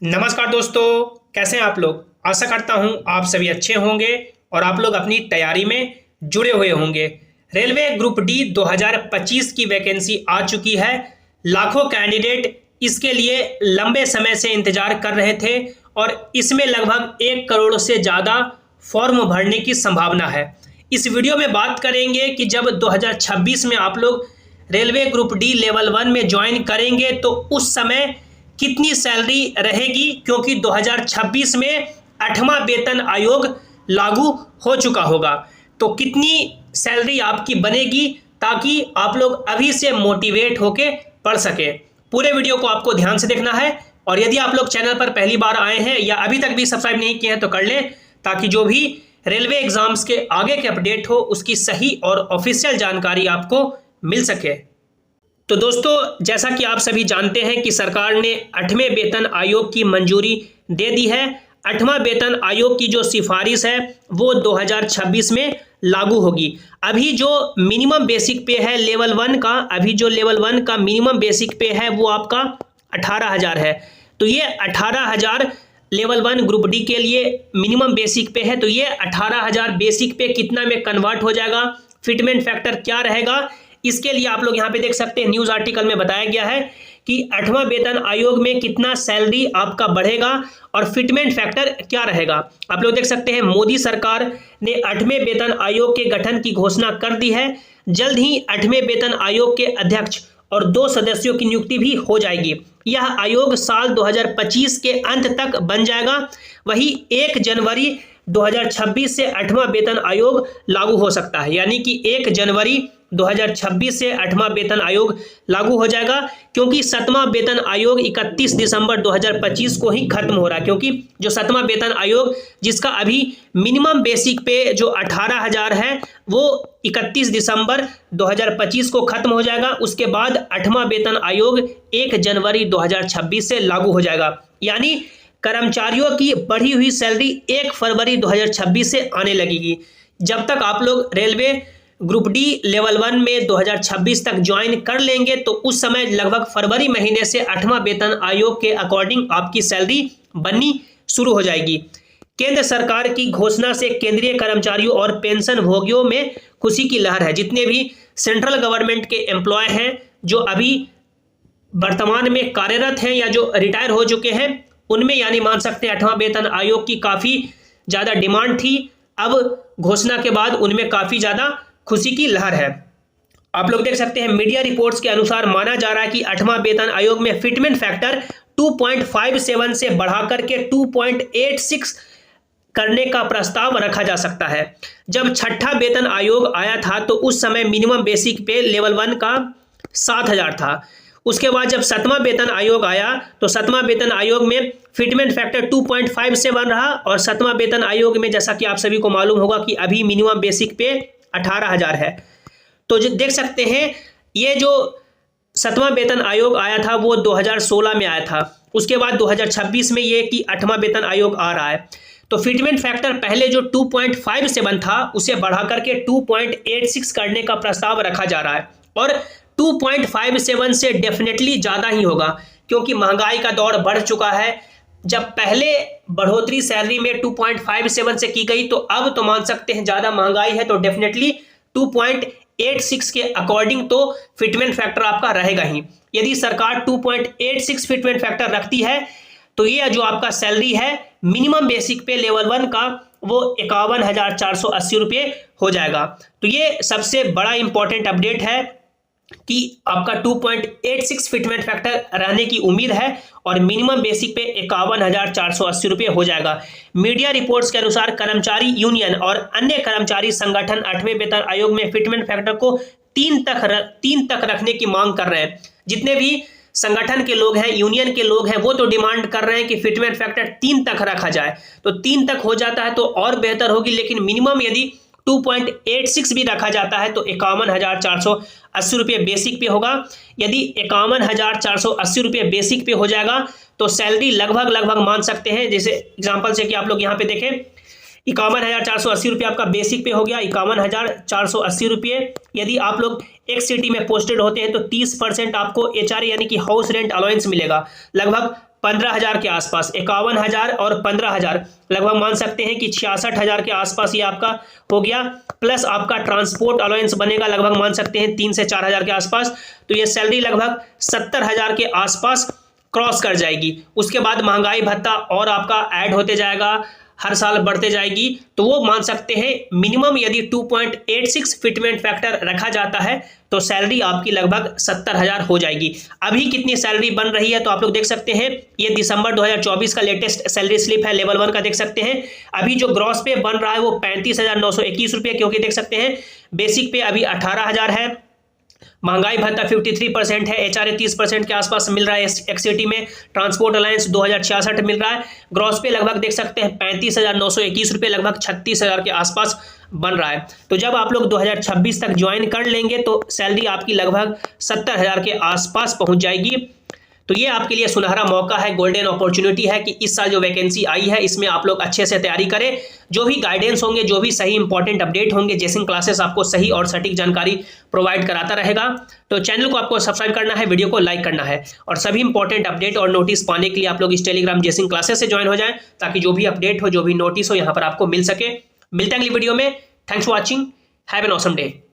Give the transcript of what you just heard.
नमस्कार दोस्तों, कैसे हैं आप लोग। आशा करता हूं आप सभी अच्छे होंगे और आप लोग अपनी तैयारी में जुड़े हुए होंगे। रेलवे ग्रुप डी 2025 की वैकेंसी आ चुकी है। लाखों कैंडिडेट इसके लिए लंबे समय से इंतजार कर रहे थे और इसमें लगभग 1 करोड़ से ज़्यादा फॉर्म भरने की संभावना है। इस वीडियो में बात करेंगे कि जब 2026 में आप लोग रेलवे ग्रुप डी लेवल 1 में ज्वाइन करेंगे तो उस समय कितनी सैलरी रहेगी, क्योंकि 2026 में 8वां वेतन आयोग लागू हो चुका होगा। तो कितनी सैलरी आपकी बनेगी ताकि आप लोग अभी से मोटिवेट होके पढ़ सके। पूरे वीडियो को आपको ध्यान से देखना है और यदि आप लोग चैनल पर पहली बार आए हैं या अभी तक भी सब्सक्राइब नहीं किए हैं तो कर लें, ताकि जो भी रेलवे एग्जाम्स के आगे के अपडेट हो उसकी सही और ऑफिशियल जानकारी आपको मिल सके। तो दोस्तों, जैसा कि आप सभी जानते हैं कि सरकार ने 8वें वेतन आयोग की मंजूरी दे दी है। 8वां वेतन आयोग की जो सिफारिश है वो 2026 में लागू होगी। अभी जो मिनिमम बेसिक पे है लेवल 1 का, अभी जो लेवल 1 का मिनिमम बेसिक पे है वो आपका 18,000 है। तो ये 18,000 लेवल 1 ग्रुप डी के लिए मिनिमम बेसिक पे है। तो ये 18,000 बेसिक पे कितना में कन्वर्ट हो जाएगा, फिटमेंट फैक्टर क्या रहेगा, इसके लिए आप लोग यहाँ पे देख सकते हैं न्यूज़ आर्टिकल में बताया गया है कि 8वां वेतन आयोग में कितना सैलरी आपका बढ़ेगा और फिटमेंट फैक्टर क्या रहेगा। आप लोग देख सकते हैं मोदी सरकार ने 8वें वेतन आयोग के गठन की घोषणा कर दी है। जल्द ही 8वें वेतन आयोग के अध्यक्ष और 2 सदस्यों की नियुक्ति भी हो जाएगी। यह आयोग साल 2025 के अंत तक बन जाएगा। वही 1 जनवरी 2026 से 8वां वेतन आयोग लागू हो सकता है, यानी कि 1 जनवरी 2026 से 8वां वेतन आयोग लागू हो जाएगा, क्योंकि 7वां वेतन आयोग 31 दिसंबर 2025 को ही खत्म हो रहा है। क्योंकि जो 7वां वेतन आयोग जिसका अभी मिनिमम बेसिक पे जो 18,000 है वो 31 दिसंबर 2025 को खत्म हो जाएगा। उसके बाद 8वां वेतन आयोग 1 जनवरी 2026 से लागू हो जाएगा, यानी कर्मचारियों की बढ़ी हुई सैलरी 1 फरवरी 2026 से आने लगेगी। जब तक आप लोग रेलवे ग्रुप डी लेवल 1 में 2026 तक ज्वाइन कर लेंगे तो उस समय लगभग फरवरी महीने से 8वां वेतन आयोग के अकॉर्डिंग आपकी सैलरी बननी शुरू हो जाएगी। केंद्र सरकार की घोषणा से केंद्रीय कर्मचारियों और पेंशन भोगियों में खुशी की लहर है। जितने भी सेंट्रल गवर्नमेंट के एम्प्लॉय हैं जो अभी वर्तमान में कार्यरत हैं या जो रिटायर हो चुके हैं, उनमें यानी मान सकते हैं 8वां वेतन आयोग की काफ़ी ज़्यादा डिमांड थी। अब घोषणा के बाद उनमें काफ़ी ज़्यादा खुशी की लहर है। आप लोग देख सकते हैं मीडिया रिपोर्ट्स के अनुसार माना जा रहा है कि 8वां वेतन आयोग में फिटमेंट फैक्टर 2.57 से बढ़ाकर के 2.86 करने का प्रस्ताव रखा जा सकता है। जब 6ठा वेतन आयोग आया था तो उस समय मिनिमम बेसिक पे लेवल 1 का 7,000 था। उसके बाद जब 7वां वेतन आयोग आया तो 7वां वेतन आयोग में फिटमेंट फैक्टर 2.57 रहा और 7वां वेतन आयोग में जैसा कि आप सभी को मालूम होगा कि अभी मिनिमम बेसिक पे 18,000 है। तो जो देख सकते हैं ये जो 7वां वेतन आयोग आया था वो 2016 में आया था। उसके बाद 2026 में ये कि 8वां वेतन आयोग आ रहा है। तो फिटमेंट फैक्टर पहले जो 2.57 था उसे बढ़ाकर के 2.86 करने का प्रस्ताव रखा जा रहा है और 2.57 से डेफिनेटली ज़्यादा ही होगा, क्योंकि महंगाई का दौर बढ़ चुका है। जब पहले बढ़ोतरी सैलरी में 2.57 से की गई तो अब तो मान सकते हैं ज़्यादा महंगाई है, तो डेफिनेटली 2.86 के अकॉर्डिंग तो फिटमेंट फैक्टर आपका रहेगा ही। यदि सरकार 2.86 फिटमेंट फैक्टर रखती है तो ये जो आपका सैलरी है मिनिमम बेसिक पे लेवल 1 का वो 51,480 रुपये हो जाएगा। तो ये सबसे बड़ा इंपॉर्टेंट अपडेट है कि आपका 2.86 फिटमेंट फैक्टर रहने की उम्मीद है और मिनिमम बेसिक पे 51,480 रुपये हो जाएगा। मीडिया रिपोर्ट्स के अनुसार कर्मचारी यूनियन और अन्य कर्मचारी संगठन 8वें वेतन आयोग में फिटमेंट फैक्टर को 3 तक रखने की मांग कर रहे हैं। जितने भी संगठन के लोग हैं, यूनियन के लोग हैं, वो तो डिमांड कर रहे हैं कि फिटमेंट फैक्टर 3 तक रखा जाए। तो 3 तक हो जाता है तो और बेहतर होगी, लेकिन मिनिमम यदि 2.86 भी रखा जाता है तो 51,480 रुपये बेसिक पे होगा। यदि 51,480 रुपये बेसिक पे हो जाएगा तो सैलरी लगभग मान सकते हैं, जैसे एग्जांपल से कि आप लोग यहाँ पे देखें 51,480 रुपये आपका बेसिक पे हो गया। 51,480 रुपये यदि आप लोग एक सिटी में पोस्टेड होते हैं तो 30% आपको एचआरए यानी कि हाउस रेंट अलाउंस मिलेगा। लगभग 15,000 के आसपास, 51,000 और 15,000 लगभग मान सकते हैं कि 66,000 के आसपास ये आपका हो गया। प्लस आपका ट्रांसपोर्ट अलाउंस बनेगा लगभग मान सकते हैं 3 से 4,000 के आसपास। तो ये सैलरी लगभग 70,000 के आसपास क्रॉस कर जाएगी। उसके बाद महंगाई भत्ता और आपका ऐड होते जाएगा, हर साल बढ़ते जाएगी। तो वो मान सकते हैं मिनिमम यदि 2.86 फिटमेंट फैक्टर रखा जाता है तो सैलरी आपकी लगभग 70,000 हो जाएगी। अभी कितनी सैलरी बन रही है तो आप लोग देख सकते हैं, ये दिसंबर 2024 का लेटेस्ट सैलरी स्लिप है, लेवल 1 का देख सकते हैं। अभी जो ग्रॉस पे बन रहा है वो 35,921 रुपये, क्योंकि देख सकते हैं बेसिक पे अभी 18,000 है, महंगाई भत्ता 53% है, एचआरए 30% के आसपास मिल रहा है एक्ससीटी में, ट्रांसपोर्ट अलायंस 2066 मिल रहा है, ग्रॉस पे लगभग देख सकते हैं 35,921 रुपये, लगभग 36,000 के आसपास बन रहा है। तो जब आप लोग 2026 तक ज्वाइन कर लेंगे तो सैलरी आपकी लगभग 70,000 के आसपास पहुंच जाएगी। तो ये आपके लिए सुनहरा मौका है, गोल्डन अपॉर्चुनिटी है कि इस साल जो वैकेंसी आई है इसमें आप लोग अच्छे से तैयारी करें। जो भी गाइडेंस होंगे, जो भी सही इंपॉर्टेंट अपडेट होंगे, जेसिंग क्लासेस आपको सही और सटीक जानकारी प्रोवाइड कराता रहेगा। तो चैनल को आपको सब्सक्राइब करना है, वीडियो को लाइक करना है, और सभी इंपॉर्टेंट अपडेट और नोटिस पाने के लिए आप लोग इस टेलीग्राम जेसिंग क्लासेस से ज्वाइन हो जाएं, ताकि जो भी अपडेट हो, जो भी नोटिस हो, यहाँ पर आपको मिल सके। मिलते हैं अगली वीडियो में। Thanks for watching, have an awesome day.